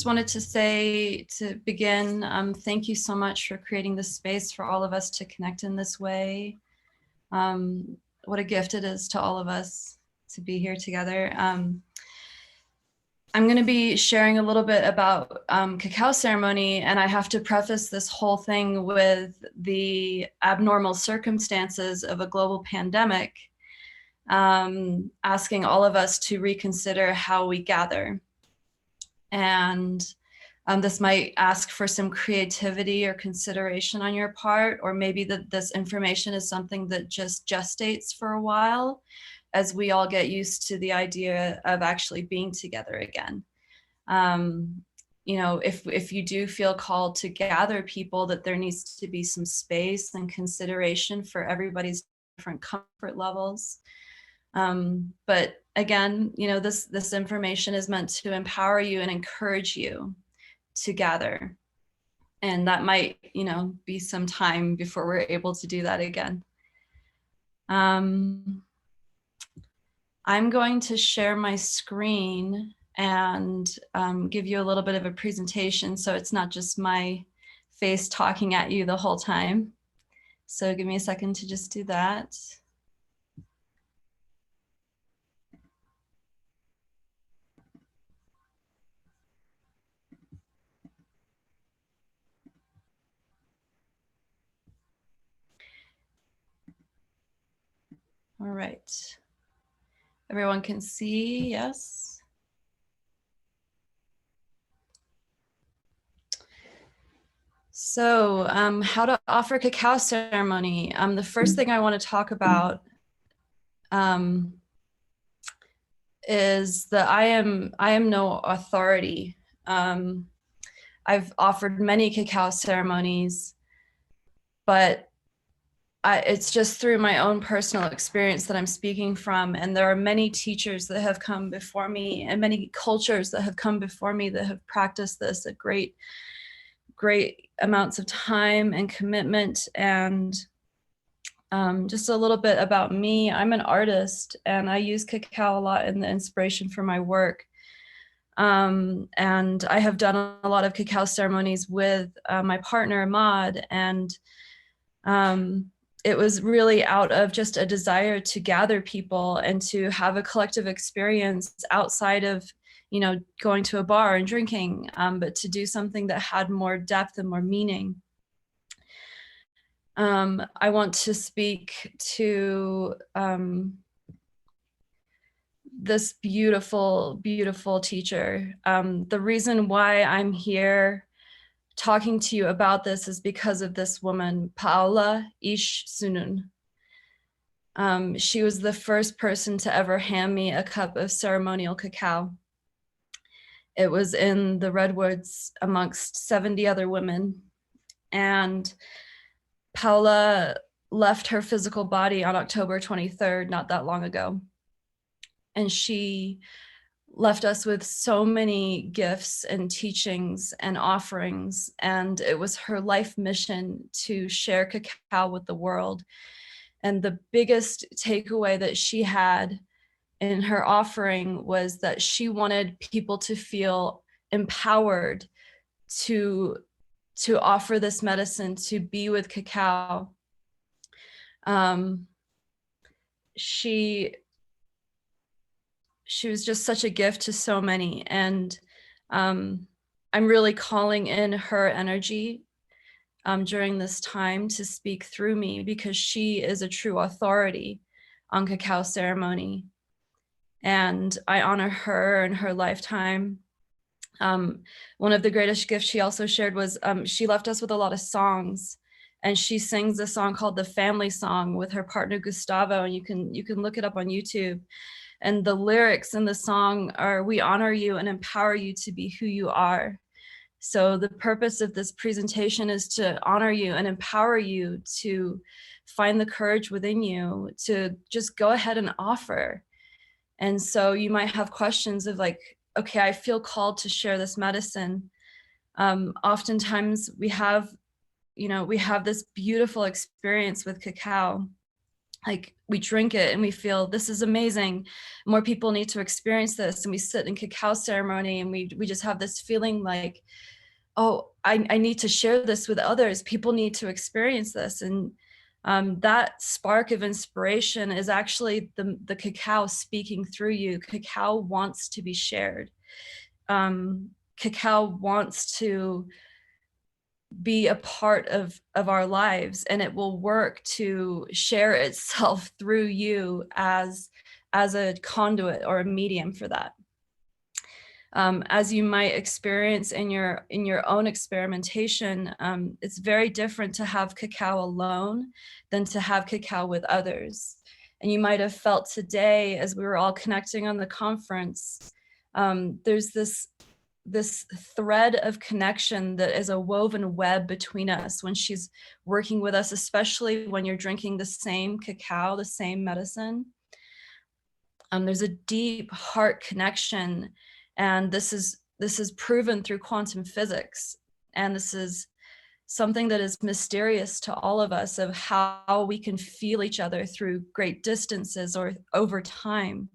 just wanted to say, to begin, thank you so much for creating this space for all of us to connect in this way. What a gift it is to all of us to be here together. I'm going to be sharing a little bit about cacao ceremony, and I have to preface this whole thing with the abnormal circumstances of a global pandemic, asking all of us to reconsider how we gather. And this might ask for some creativity or consideration on your part, or maybe that this information is something that just gestates for a while as we all get used to the idea of actually being together again. You know, if you do feel called to gather people, that there needs to be some space and consideration for everybody's different comfort levels. But again, you know, this information is meant to empower you and encourage you to gather. And that might, you know, be some time before we're able to do that again. I'm going to share my screen and give you a little bit of a presentation, so it's not just my face talking at you the whole time. So give me a second to just do that. All right. Everyone can see, yes? So how to offer cacao ceremony. The first thing I want to talk about is that I am no authority. I've offered many cacao ceremonies, but it's just through my own personal experience that I'm speaking from. And there are many teachers that have come before me and many cultures that have come before me that have practiced this at great amounts of time and commitment. And just a little bit about me. I'm an artist and I use cacao a lot in the inspiration for my work. And I have done a lot of cacao ceremonies with my partner, Ahmad, and it was really out of just a desire to gather people and to have a collective experience outside of, you know, going to a bar and drinking, but to do something that had more depth and more meaning. I want to speak to this beautiful, beautiful teacher. The reason why I'm here talking to you about this is because of this woman, Paula Ish Sunun. She was the first person to ever hand me a cup of ceremonial cacao. It was in the redwoods amongst 70 other women. And Paula left her physical body on October 23rd, not that long ago. And she left us with so many gifts and teachings and offerings. And it was her life mission to share cacao with the world. And the biggest takeaway that she had in her offering was that she wanted people to feel empowered to offer this medicine, to be with cacao. She was just such a gift to so many. And I'm really calling in her energy during this time to speak through me, because she is a true authority on cacao ceremony. And I honor her and her lifetime. One of the greatest gifts she also shared was she left us with a lot of songs, and she sings a song called The Family Song with her partner Gustavo, and you can look it up on YouTube. And the lyrics in the song are, "We honor you and empower you to be who you are." So the purpose of this presentation is to honor you and empower you to find the courage within you to just go ahead and offer. And so you might have questions of like, okay, I feel called to share this medicine. Oftentimes we have this beautiful experience with cacao, like we drink it and we feel this is amazing. More people need to experience this. And we sit in cacao ceremony and we just have this feeling like, oh, I need to share this with others. People need to experience this. And that spark of inspiration is actually the cacao speaking through you. Cacao wants to be shared. Cacao wants to be a part of our lives, and it will work to share itself through you as a conduit or a medium for that. As you might experience in your own experimentation, it's very different to have cacao alone than to have cacao with others. And you might have felt today, as we were all connecting on the conference, there's this thread of connection that is a woven web between us when she's working with us, especially when you're drinking the same cacao, the same medicine. There's a deep heart connection, and this is proven through quantum physics, and this is something that is mysterious to all of us, of how we can feel each other through great distances or over time.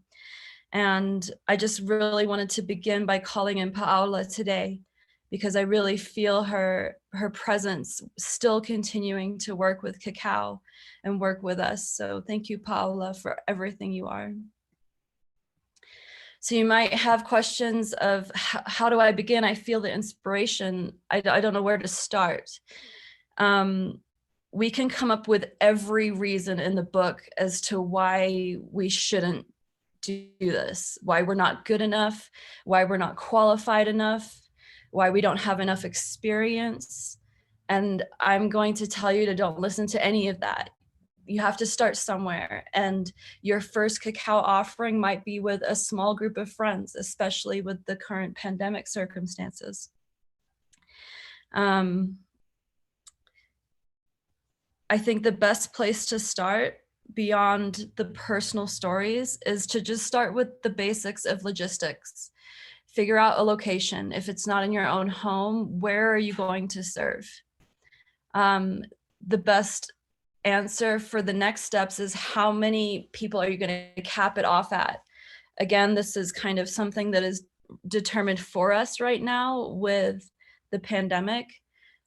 And I just really wanted to begin by calling in Paola today, because I really feel her presence still continuing to work with cacao and work with us. So thank you, Paola, for everything you are. So you might have questions of how do I begin? I feel the inspiration. I don't know where to start. We can come up with every reason in the book as to why we shouldn't do this, why we're not good enough, why we're not qualified enough, why we don't have enough experience. And I'm going to tell you to don't listen to any of that. You have to start somewhere, and your first cacao offering might be with a small group of friends, especially with the current pandemic circumstances. I think the best place to start beyond the personal stories is to just start with the basics of logistics. Figure out a location. If it's not in your own home, where are you going to serve? The best answer for the next steps is how many people are you going to cap it off at? Again, this is kind of something that is determined for us right now with the pandemic.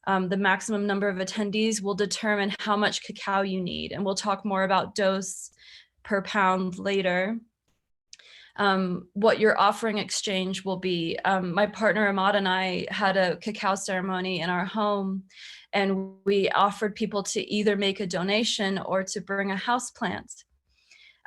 The maximum number of attendees will determine how much cacao you need. And we'll talk more about dose per pound later. What your offering exchange will be. My partner Ahmad and I had a cacao ceremony in our home, and we offered people to either make a donation or to bring a house plant.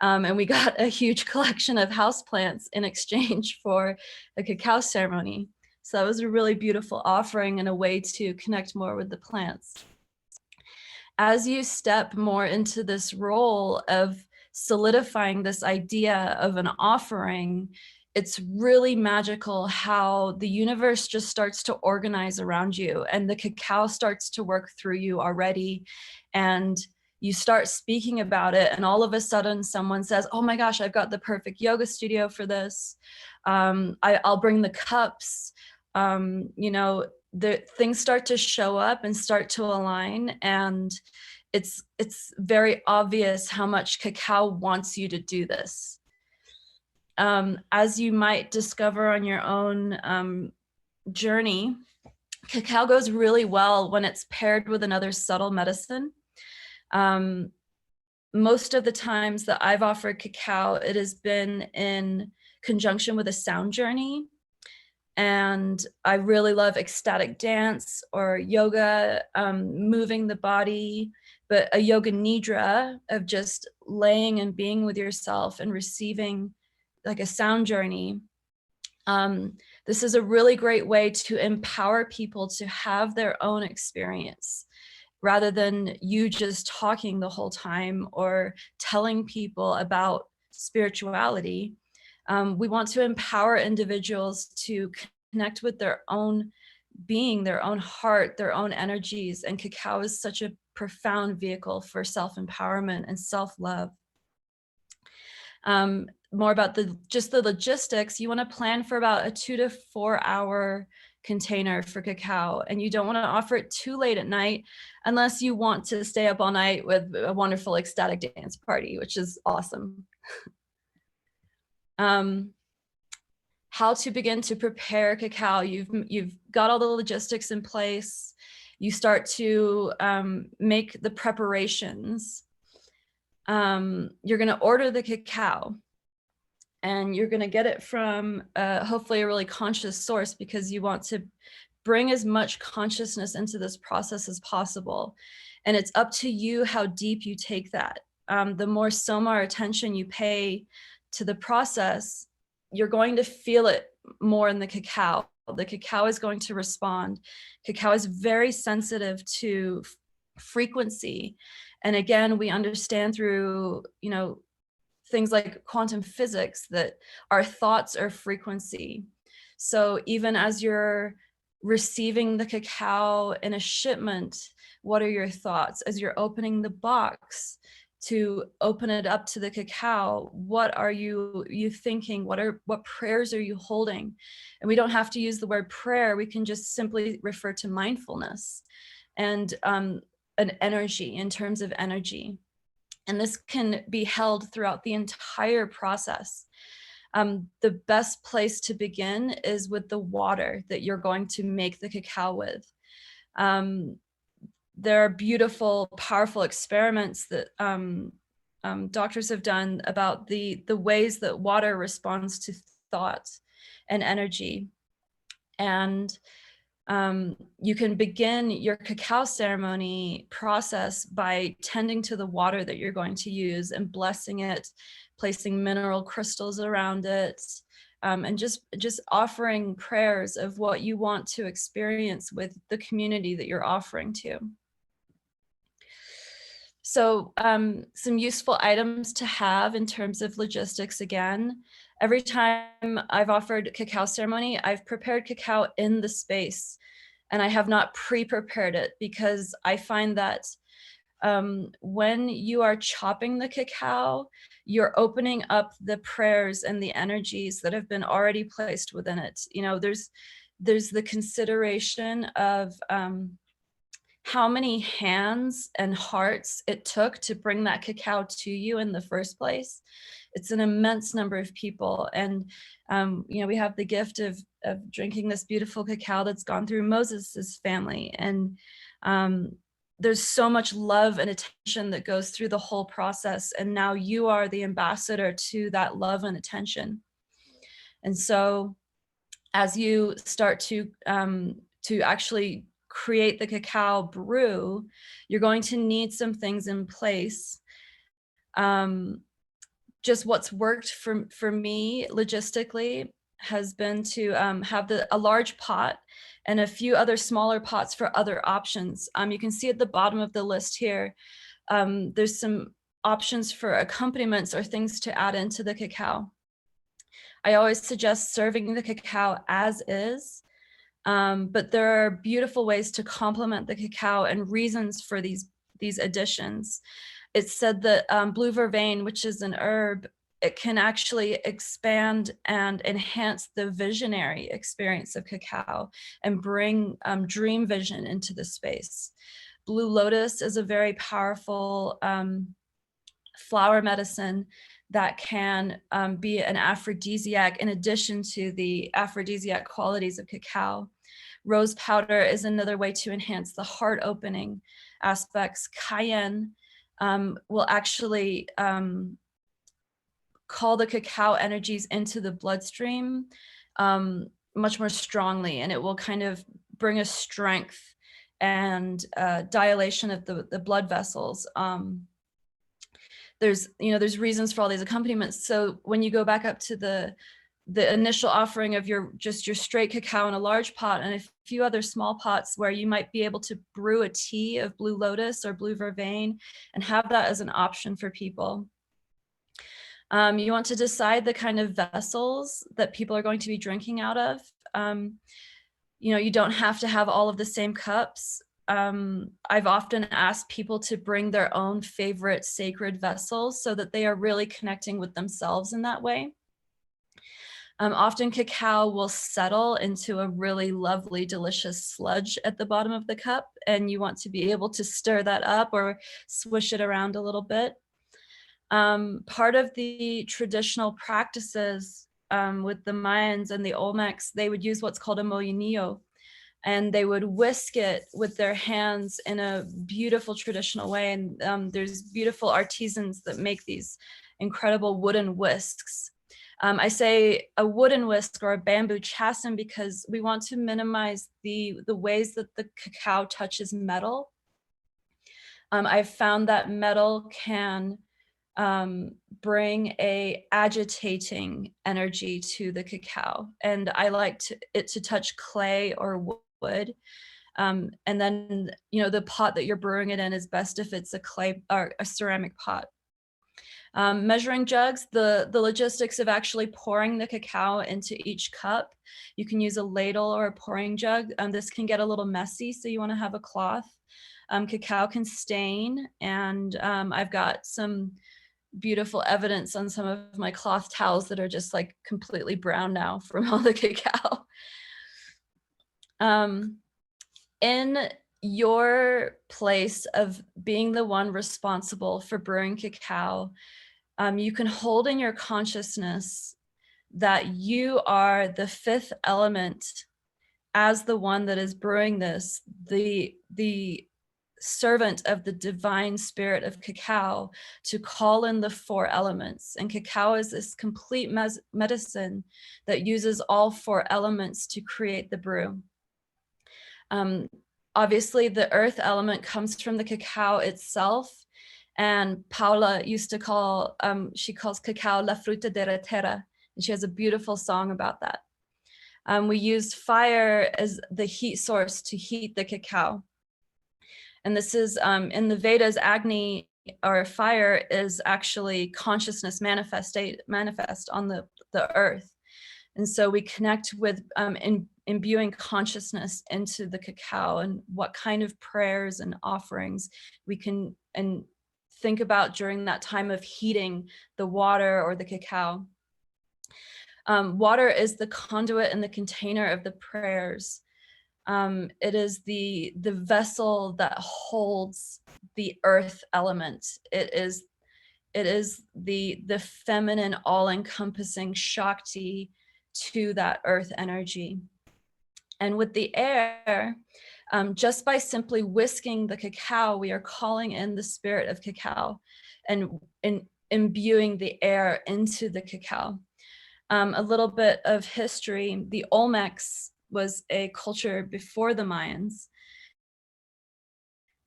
And we got a huge collection of houseplants in exchange for a cacao ceremony. So that was a really beautiful offering and a way to connect more with the plants. As you step more into this role of solidifying this idea of an offering, it's really magical how the universe just starts to organize around you, and the cacao starts to work through you already. And you start speaking about it, and all of a sudden someone says, oh my gosh, I've got the perfect yoga studio for this. I'll bring the cups. The things start to show up and start to align, and it's very obvious how much cacao wants you to do this. As you might discover on your own journey, cacao goes really well when it's paired with another subtle medicine. Most of the times that I've offered cacao, it has been in conjunction with a sound journey. And I really love ecstatic dance or yoga, moving the body, but a yoga nidra of just laying and being with yourself and receiving like a sound journey. This is a really great way to empower people to have their own experience, rather than you just talking the whole time or telling people about spirituality. We want to empower individuals to connect with their own being, their own heart, their own energies. And cacao is such a profound vehicle for self-empowerment and self-love. More about just the logistics. You want to plan for about a 2 to 4 hour container for cacao, and you don't want to offer it too late at night unless you want to stay up all night with a wonderful ecstatic dance party, which is awesome. How to begin to prepare cacao. You've got all the logistics in place. You start to make the preparations. You're going to order the cacao, and you're going to get it from hopefully a really conscious source, because you want to bring as much consciousness into this process as possible. And it's up to you how deep you take that. The more soma or attention you pay to the process, you're going to feel it more in the cacao. The cacao is going to respond. Cacao is very sensitive to frequency. And again, we understand through, things like quantum physics that our thoughts are frequency. So even as you're receiving the cacao in a shipment, what are your thoughts? As you're opening the box to open it up to the cacao, what are you thinking? What prayers are you holding? And we don't have to use the word prayer. We can just simply refer to mindfulness and an energy, in terms of energy. And this can be held throughout the entire process. The best place to begin is with the water that you're going to make the cacao with. There are beautiful, powerful experiments that doctors have done about the ways that water responds to thought and energy. And you can begin your cacao ceremony process by tending to the water that you're going to use and blessing it, placing mineral crystals around it, and just offering prayers of what you want to experience with the community that you're offering to. So some useful items to have in terms of logistics. Again, every time I've offered cacao ceremony, I've prepared cacao in the space, and I have not pre-prepared it, because I find that when you are chopping the cacao, you're opening up the prayers and the energies that have been already placed within it. There's the consideration of how many hands and hearts it took to bring that cacao to you in the first place. It's an immense number of people. And, we have the gift of drinking this beautiful cacao that's gone through Moses's family. And there's so much love and attention that goes through the whole process. And now you are the ambassador to that love and attention. And so as you start to actually create the cacao brew, you're going to need some things in place. Just what's worked for me logistically has been to have a large pot and a few other smaller pots for other options. You can see at the bottom of the list here, there's some options for accompaniments or things to add into the cacao. I always suggest serving the cacao as is, but there are beautiful ways to complement the cacao and reasons for these additions. It's said that blue vervain, which is an herb, it can actually expand and enhance the visionary experience of cacao and bring dream vision into the space. Blue lotus is a very powerful flower medicine that can be an aphrodisiac in addition to the aphrodisiac qualities of cacao. Rose powder is another way to enhance the heart opening aspects. Cayenne will actually call the cacao energies into the bloodstream much more strongly, and it will kind of bring a strength and dilation of the blood vessels. There's reasons for all these accompaniments. So when you go back up to the initial offering of your straight cacao in a large pot and a few other small pots where you might be able to brew a tea of blue lotus or blue vervain and have that as an option for people. You want to decide the kind of vessels that people are going to be drinking out of. You don't have to have all of the same cups. I've often asked people to bring their own favorite sacred vessels so that they are really connecting with themselves in that way. Often cacao will settle into a really lovely, delicious sludge at the bottom of the cup, and you want to be able to stir that up or swish it around a little bit. Part of the traditional practices with the Mayans and the Olmecs, they would use what's called a molinillo, and they would whisk it with their hands in a beautiful traditional way. And there's beautiful artisans that make these incredible wooden whisks. I say a wooden whisk or a bamboo chasm because we want to minimize the ways that the cacao touches metal. I've found that metal can bring a agitating energy to the cacao, and I like it to touch clay or wood. And then, the pot that you're brewing it in is best if it's a clay or a ceramic pot. Measuring jugs, the logistics of actually pouring the cacao into each cup. You can use a ladle or a pouring jug. This can get a little messy, so you want to have a cloth. Cacao can stain, and I've got some beautiful evidence on some of my cloth towels that are just like completely brown now from all the cacao. In your place of being the one responsible for brewing cacao, you can hold in your consciousness that you are the fifth element as the one that is brewing this, the servant of the divine spirit of cacao, to call in the four elements. And cacao is this complete medicine that uses all four elements to create the brew. Obviously, the earth element comes from the cacao itself. And Paula used to call, she calls cacao la fruta de la tierra. And she has a beautiful song about that. We used fire as the heat source to heat the cacao. And this is, in the Vedas, Agni, or fire, is actually consciousness manifest on the earth. And so we connect with imbuing consciousness into the cacao, and what kind of prayers and offerings we can think about during that time of heating the water or the cacao. Water is the conduit and the container of the prayers. It is the vessel that holds the earth element. It is the feminine, all-encompassing Shakti to that earth energy. And with the air, just by simply whisking the cacao, we are calling in the spirit of cacao and imbuing the air into the cacao. A little bit of history: the Olmecs was a culture before the Mayans,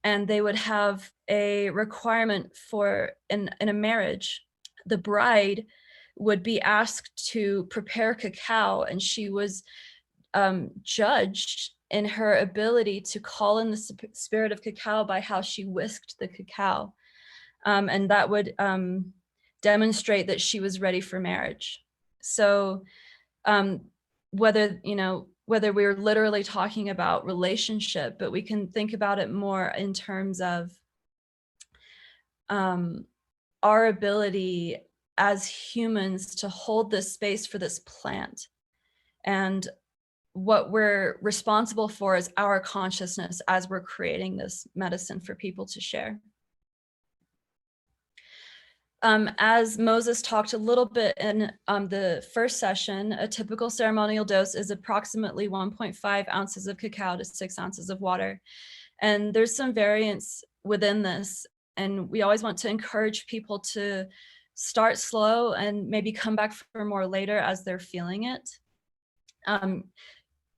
and they would have a requirement for in a marriage, the bride would be asked to prepare cacao, and she was judged in her ability to call in the spirit of cacao by how she whisked the cacao, and that would demonstrate that she was ready for marriage. So whether we're literally talking about relationship, but we can think about it more in terms of our ability as humans to hold this space for this plant. And what we're responsible for is our consciousness as we're creating this medicine for people to share. As Moses talked a little bit in the first session, a typical ceremonial dose is approximately 1.5 ounces of cacao to 6 ounces of water. And there's some variance within this. And we always want to encourage people to start slow and maybe come back for more later as they're feeling it.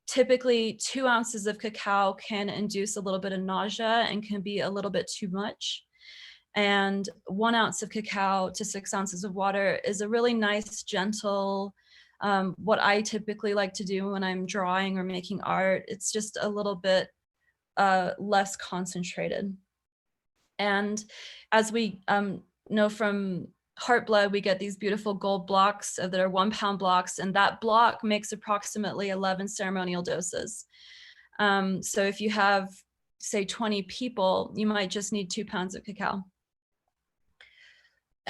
Typically 2 ounces of cacao can induce a little bit of nausea and can be a little bit too much. And 1 ounce of cacao to 6 ounces of water is a really nice, gentle, what I typically like to do when I'm drawing or making art. It's just a little bit less concentrated. And as we know from Heart Blood, we get these beautiful gold blocks that are 1 pound blocks, and that block makes approximately 11 ceremonial doses. So if you have, say, 20 people, you might just need 2 pounds of cacao.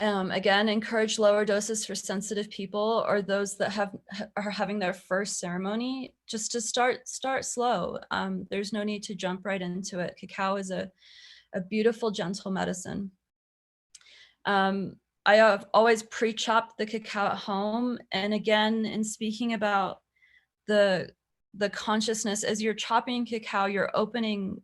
Again, encourage lower doses for sensitive people or those that are having their first ceremony, just to start slow. There's no need to jump right into it. Cacao is a beautiful, gentle medicine. I have always pre-chopped the cacao at home. And again, in speaking about the consciousness, as you're chopping cacao, you're opening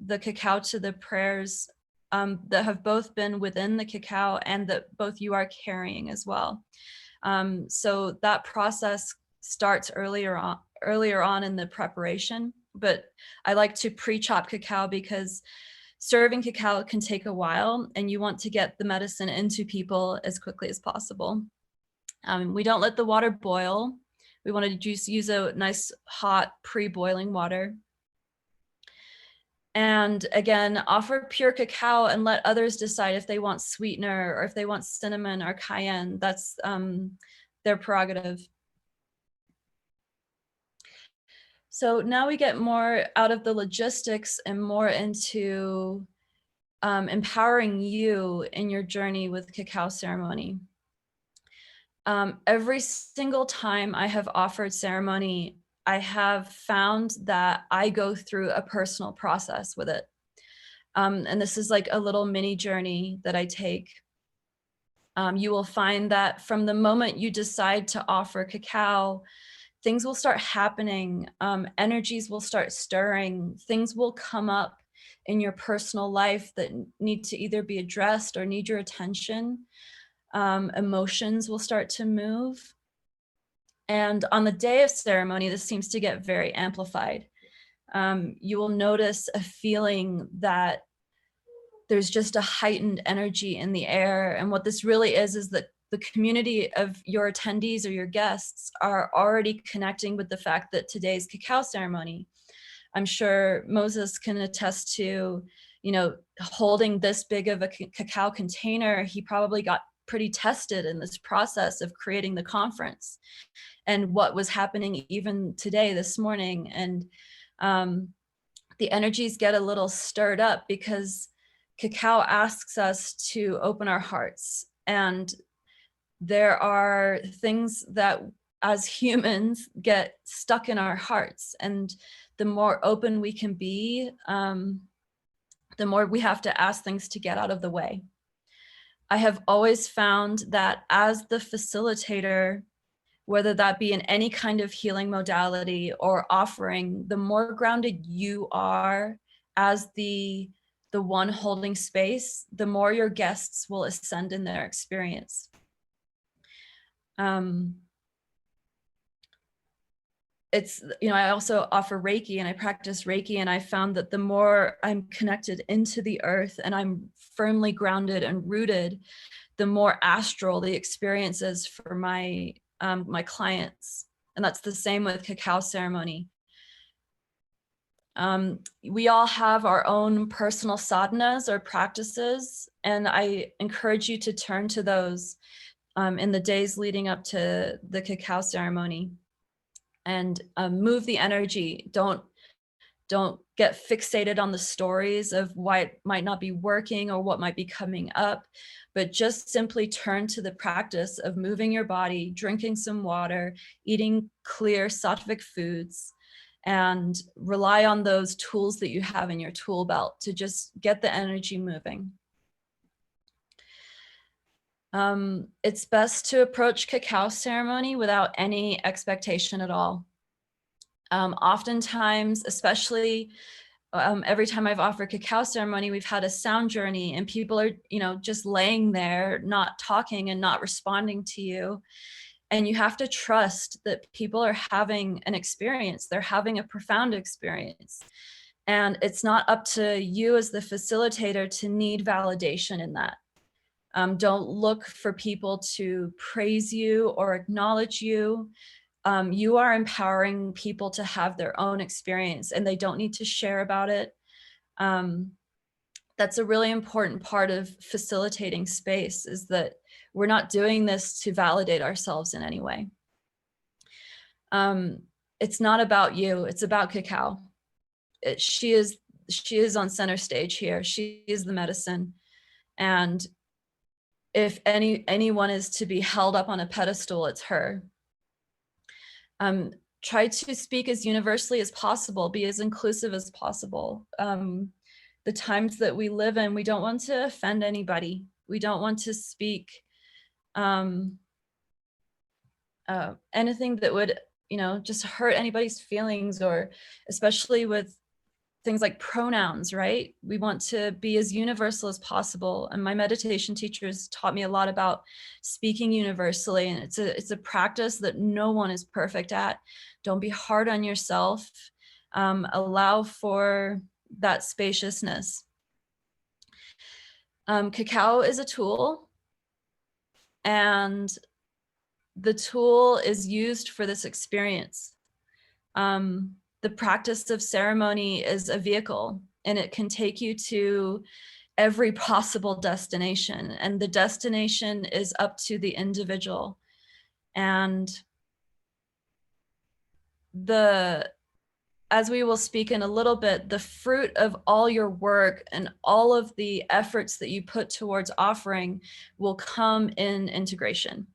the cacao to the prayers that have both been within the cacao and that both you are carrying as well. So that process starts earlier on in the preparation, but I like to pre-chop cacao because serving cacao can take a while and you want to get the medicine into people as quickly as possible. We don't let the water boil. We want to just use a nice hot pre-boiling water. And again, offer pure cacao and let others decide if they want sweetener or if they want cinnamon or cayenne. That's their prerogative. So now we get more out of the logistics and more into empowering you in your journey with cacao ceremony. Every single time I have offered ceremony, I have found that I go through a personal process with it. And this is like a little mini journey that I take. You will find that from the moment you decide to offer cacao, things will start happening, energies will start stirring, things will come up in your personal life that need to either be addressed or need your attention. Emotions will start to move. And on the day of ceremony, this seems to get very amplified. You will notice a feeling that there's just a heightened energy in the air. And what this really is that the community of your attendees or your guests are already connecting with the fact that today's cacao ceremony. I'm sure Moses can attest to, holding this big of a cacao container. He probably got pretty tested in this process of creating the conference and what was happening even today, this morning. And the energies get a little stirred up because cacao asks us to open our hearts. And there are things that as humans get stuck in our hearts. And the more open we can be, the more we have to ask things to get out of the way. I have always found that as the facilitator, whether that be in any kind of healing modality or offering, the more grounded you are as the one holding space, the more your guests will ascend in their experience. It's, I also offer Reiki and I practice Reiki, and I found that the more I'm connected into the earth and I'm firmly grounded and rooted, the more astral the experience is for my clients. And that's the same with cacao ceremony. We all have our own personal sadhanas or practices, and I encourage you to turn to those in the days leading up to the cacao ceremony, and move the energy. Don't get fixated on the stories of why it might not be working or what might be coming up, but just simply turn to the practice of moving your body, drinking some water, eating clear sattvic foods, and rely on those tools that you have in your tool belt to just get the energy moving. It's best to approach cacao ceremony without any expectation at all. Oftentimes, especially every time I've offered cacao ceremony, we've had a sound journey and people are, just laying there, not talking and not responding to you. And you have to trust that people are having an experience. They're having a profound experience. And it's not up to you as the facilitator to need validation in that. Don't look for people to praise you or acknowledge you. You are empowering people to have their own experience and they don't need to share about it. That's a really important part of facilitating space, is that we're not doing this to validate ourselves in any way. It's not about you, it's about cacao. She is on center stage here. She is the medicine. And if anyone is to be held up on a pedestal, it's her. Try to speak as universally as possible, be as inclusive as possible. The times that we live in, we don't want to offend anybody. We don't want to speak anything that would, just hurt anybody's feelings, or especially with things like pronouns, right? We want to be as universal as possible. And my meditation teachers taught me a lot about speaking universally. And it's a practice that no one is perfect at. Don't be hard on yourself. Allow for that spaciousness. Cacao is a tool, and the tool is used for this experience. The practice of ceremony is a vehicle, and it can take you to every possible destination, and the destination is up to the individual. And as we will speak in a little bit, the fruit of all your work and all of the efforts that you put towards offering will come in integration.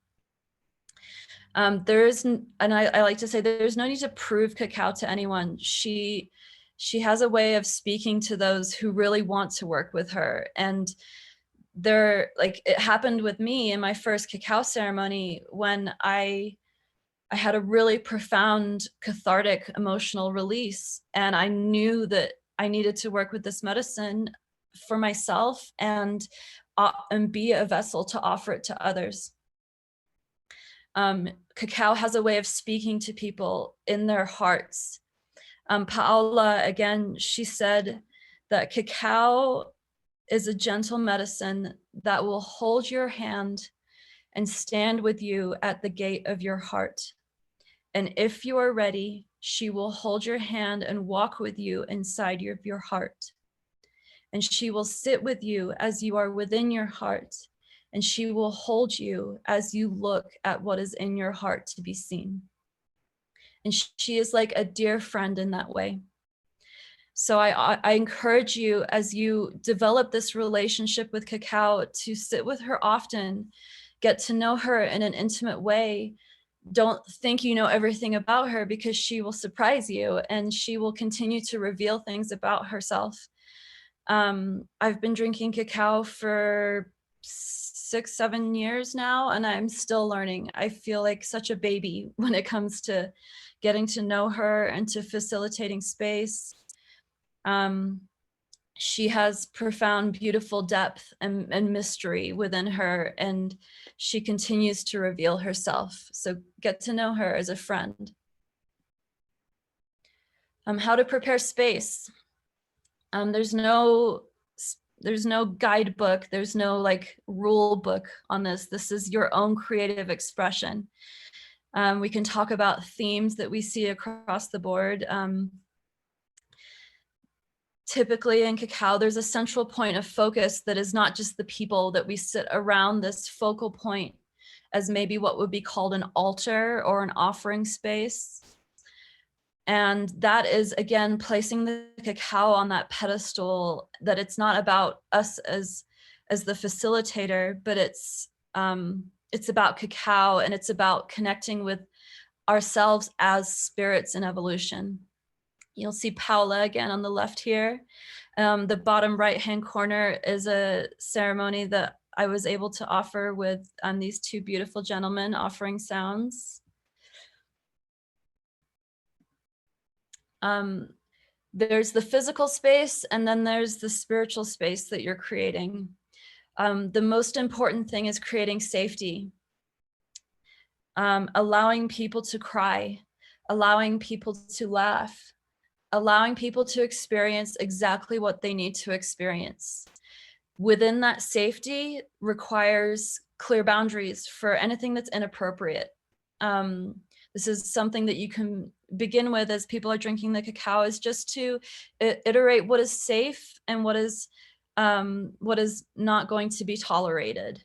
And I like to say there's no need to prove cacao to anyone. She has a way of speaking to those who really want to work with her. And it happened with me in my first cacao ceremony, when I had a really profound cathartic emotional release. And I knew that I needed to work with this medicine for myself and be a vessel to offer it to others. Cacao has a way of speaking to people in their hearts. Paola, again, she said that cacao is a gentle medicine that will hold your hand and stand with you at the gate of your heart. And if you are ready, she will hold your hand and walk with you inside of your heart. And she will sit with you as you are within your heart. And she will hold you as you look at what is in your heart to be seen. And she is like a dear friend in that way. So I encourage you, as you develop this relationship with cacao, to sit with her often, get to know her in an intimate way. Don't think you know everything about her, because she will surprise you and she will continue to reveal things about herself. I've been drinking cacao for 6-7 years now, and I'm still learning. I feel like such a baby when it comes to getting to know her and to facilitating space. She has profound, beautiful depth and mystery within her, and she continues to reveal herself. So get to know her as a friend. How to prepare space. There's no guidebook. There's no rule book on this. This is your own creative expression. We can talk about themes that we see across the board. Typically in cacao, there's a central point of focus that is not just the people that we sit around this focal point as maybe what would be called an altar or an offering space. And that is, again, placing the cacao on that pedestal, that it's not about us as the facilitator, but it's about cacao, and it's about connecting with ourselves as spirits in evolution. You'll see Paola again on the left here. The bottom right-hand corner is a ceremony that I was able to offer with these two beautiful gentlemen offering sounds. There's the physical space, and then there's the spiritual space that you're creating. The most important thing is creating safety, allowing people to cry, allowing people to laugh, allowing people to experience exactly what they need to experience. Within that safety requires clear boundaries for anything that's inappropriate. This is something that you can begin with as people are drinking the cacao, is just to iterate what is safe and what is not going to be tolerated.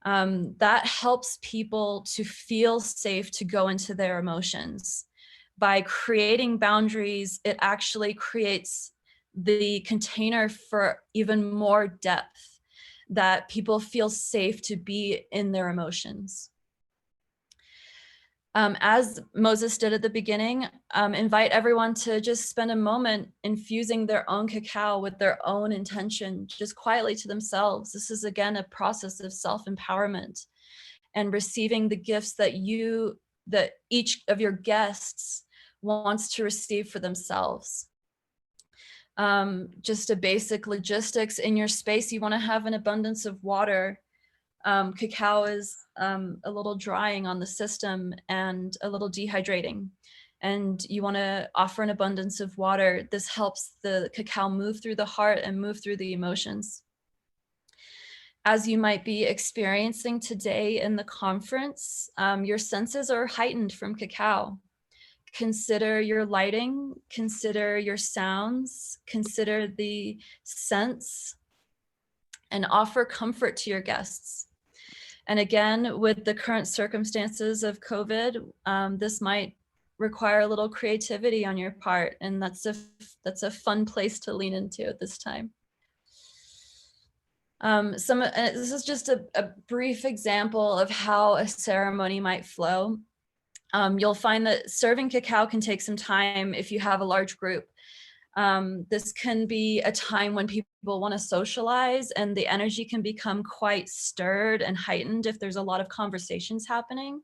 That helps people to feel safe to go into their emotions. By creating boundaries, it actually creates the container for even more depth. that people feel safe to be in their emotions. As Moses did at the beginning, invite everyone to just spend a moment infusing their own cacao with their own intention, just quietly to themselves. This is, again, a process of self-empowerment and receiving the gifts that each of your guests wants to receive for themselves. Just a basic logistics in your space. You want to have an abundance of water. Cacao is a little drying on the system and a little dehydrating. And you want to offer an abundance of water. This helps the cacao move through the heart and move through the emotions. As you might be experiencing today in the conference, your senses are heightened from cacao. Consider your lighting, consider your sounds, consider the scents, and offer comfort to your guests. And again, with the current circumstances of COVID, this might require a little creativity on your part, and that's a fun place to lean into at this time. This is just a brief example of how a ceremony might flow. You'll find that serving cacao can take some time if you have a large group. This can be a time when people want to socialize, and the energy can become quite stirred and heightened if there's a lot of conversations happening.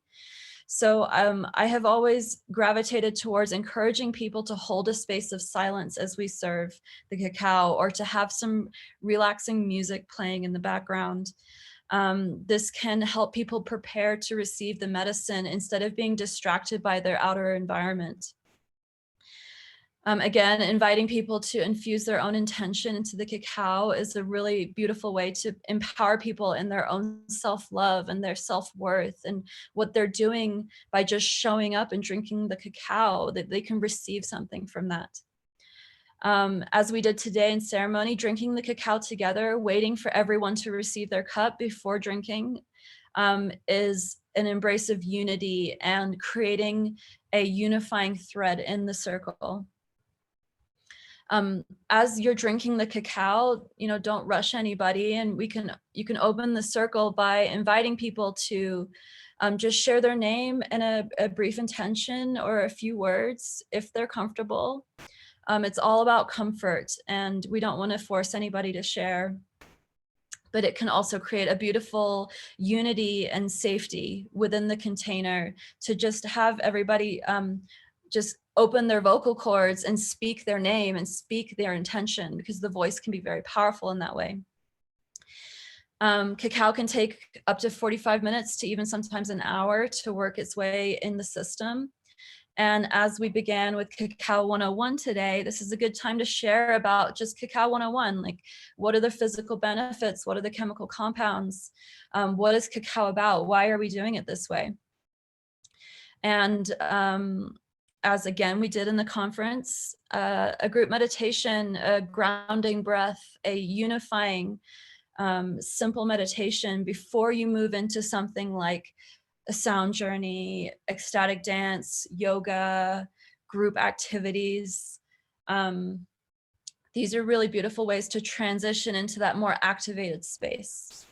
So I have always gravitated towards encouraging people to hold a space of silence as we serve the cacao, or to have some relaxing music playing in the background. This can help people prepare to receive the medicine instead of being distracted by their outer environment. Again, inviting people to infuse their own intention into the cacao is a really beautiful way to empower people in their own self-love and their self-worth, and what they're doing by just showing up and drinking the cacao, that they can receive something from that. As we did today in ceremony, drinking the cacao together, waiting for everyone to receive their cup before drinking, is an embrace of unity and creating a unifying thread in the circle. As you're drinking the cacao, don't rush anybody, and you can open the circle by inviting people to just share their name and a brief intention or a few words if they're comfortable. It's all about comfort, and we don't want to force anybody to share. But it can also create a beautiful unity and safety within the container to just have everybody just open their vocal cords and speak their name and speak their intention, because the voice can be very powerful in that way. Cacao can take up to 45 minutes to even sometimes an hour to work its way in the system. And as we began with Cacao 101 today, this is a good time to share about just Cacao 101, like what are the physical benefits? What are the chemical compounds? What is cacao about? Why are we doing it this way? And as again, we did in the conference, a group meditation, a grounding breath, a unifying, simple meditation before you move into something like a sound journey, ecstatic dance, yoga, group activities. These are really beautiful ways to transition into that more activated space.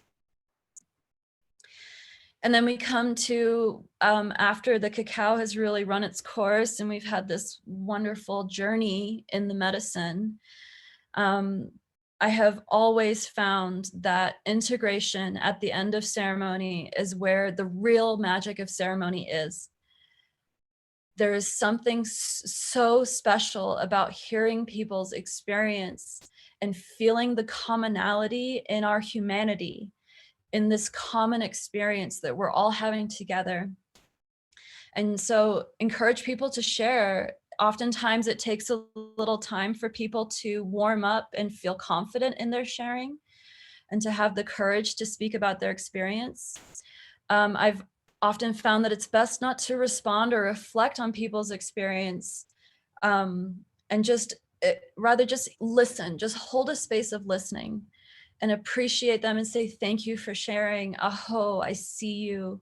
And then we come to after the cacao has really run its course and we've had this wonderful journey in the medicine, I have always found that integration at the end of ceremony is where the real magic of ceremony is. There is something so special about hearing people's experience and feeling the commonality in our humanity, in this common experience that we're all having together. And so encourage people to share. Oftentimes it takes a little time for people to warm up and feel confident in their sharing and to have the courage to speak about their experience. I've often found that it's best not to respond or reflect on people's experience, and rather just listen, just hold a space of listening and appreciate them and say, thank you for sharing. Oh, I see you.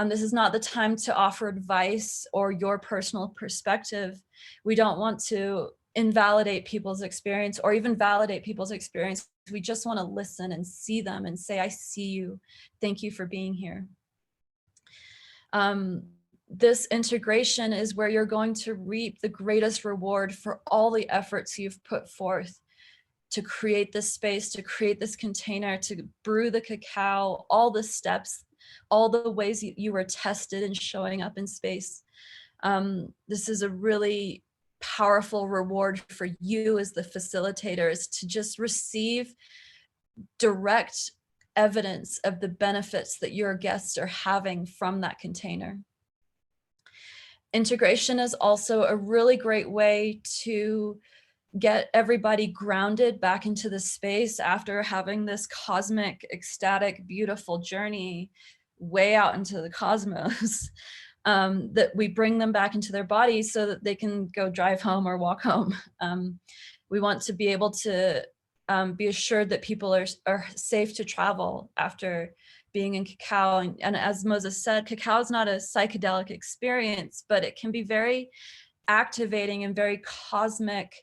This is not the time to offer advice or your personal perspective. We don't want to invalidate people's experience or even validate people's experience. We just want to listen and see them and say, I see you. Thank you for being here. This integration is where you're going to reap the greatest reward for all the efforts you've put forth to create this space, to create this container, to brew the cacao, all the steps, all the ways you were tested in showing up in space. This is a really powerful reward for you as the facilitators to just receive direct evidence of the benefits that your guests are having from that container. Integration is also a really great way to get everybody grounded back into the space after having this cosmic, ecstatic, beautiful journey way out into the cosmos. That we bring them back into their bodies so that they can go drive home or walk home. We want to be able to be assured that people are safe to travel after being in cacao. And as Moses said, cacao is not a psychedelic experience, but it can be very activating and very cosmic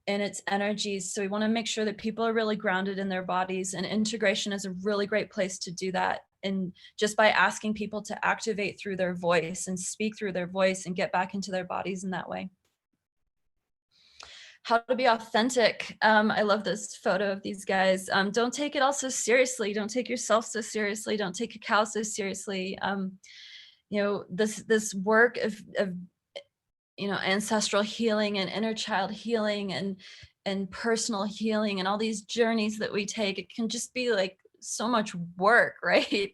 in its energies. So we want to make sure that people are really grounded in their bodies, and integration is a really great place to do that. And just by asking people to activate through their voice and speak through their voice and get back into their bodies in that way. How to be authentic. I love this photo of these guys. Don't take it all so seriously. Don't take yourself so seriously. Don't take cacao so seriously. You know, this work of you know, ancestral healing and inner child healing and personal healing and all these journeys that we take, it can just be like so much work, right?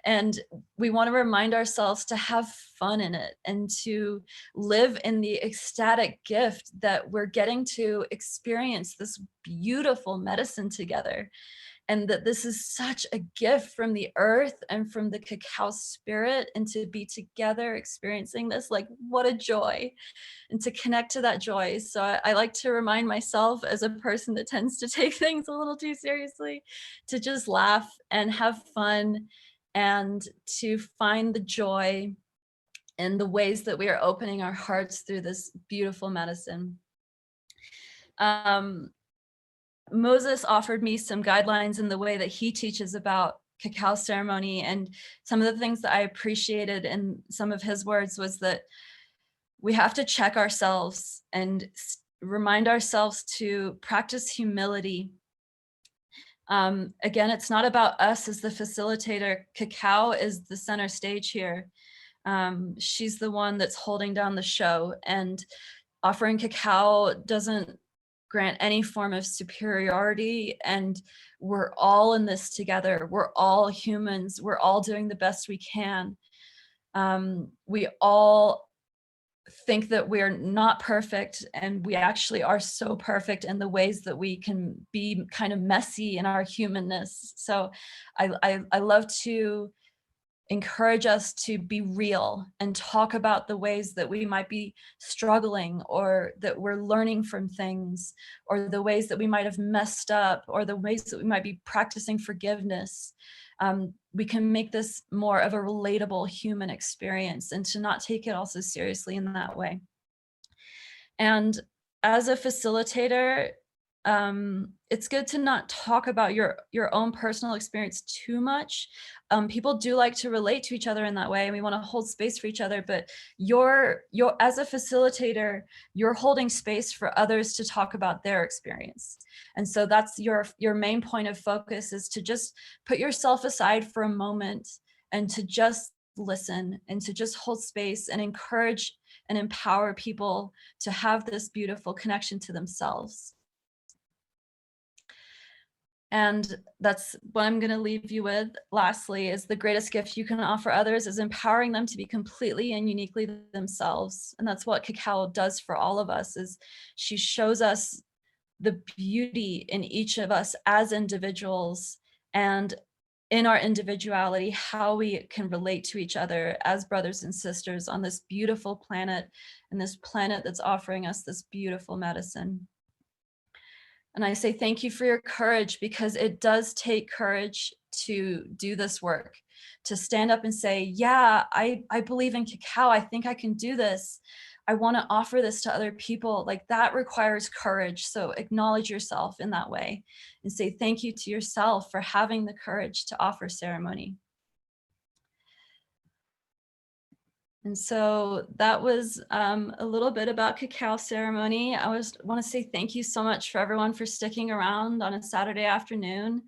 And we want to remind ourselves to have fun in it and to live in the ecstatic gift that we're getting to experience this beautiful medicine together. And that this is such a gift from the earth and from the cacao spirit, and to be together experiencing this, like, what a joy, and to connect to that joy. So I like to remind myself, as a person that tends to take things a little too seriously, to just laugh and have fun and to find the joy in the ways that we are opening our hearts through this beautiful medicine. Moses offered me some guidelines in the way that he teaches about cacao ceremony. And some of the things that I appreciated in some of his words was that we have to check ourselves and remind ourselves to practice humility. Again, it's not about us as the facilitator. Cacao is the center stage here. She's the one that's holding down the show, and offering cacao doesn't grant any form of superiority, and we're all in this together. We're all humans. We're all doing the best we can. We all think that we're not perfect, and we actually are so perfect in the ways that we can be kind of messy in our humanness. So I love to encourage us to be real and talk about the ways that we might be struggling, or that we're learning from things, or the ways that we might have messed up, or the ways that we might be practicing forgiveness. We can make this more of a relatable human experience, and to not take it all so seriously in that way. And as a facilitator, it's good to not talk about your own personal experience too much. People do like to relate to each other in that way, and we want to hold space for each other, but you're as a facilitator, you're holding space for others to talk about their experience. And so that's your main point of focus, is to just put yourself aside for a moment and to just listen and to just hold space and encourage and empower people to have this beautiful connection to themselves. And that's what I'm going to leave you with. Lastly, is the greatest gift you can offer others is empowering them to be completely and uniquely themselves. And that's what cacao does for all of us, is she shows us the beauty in each of us as individuals, and in our individuality, how we can relate to each other as brothers and sisters on this beautiful planet, and this planet that's offering us this beautiful medicine. And I say thank you for your courage, because it does take courage to do this work, to stand up and say, yeah, I believe in cacao. I think I can do this. I want to offer this to other people. Like that requires courage. So acknowledge yourself in that way and say thank you to yourself for having the courage to offer ceremony. And so that was a little bit about cacao ceremony. I want to say thank you so much for everyone for sticking around on a Saturday afternoon.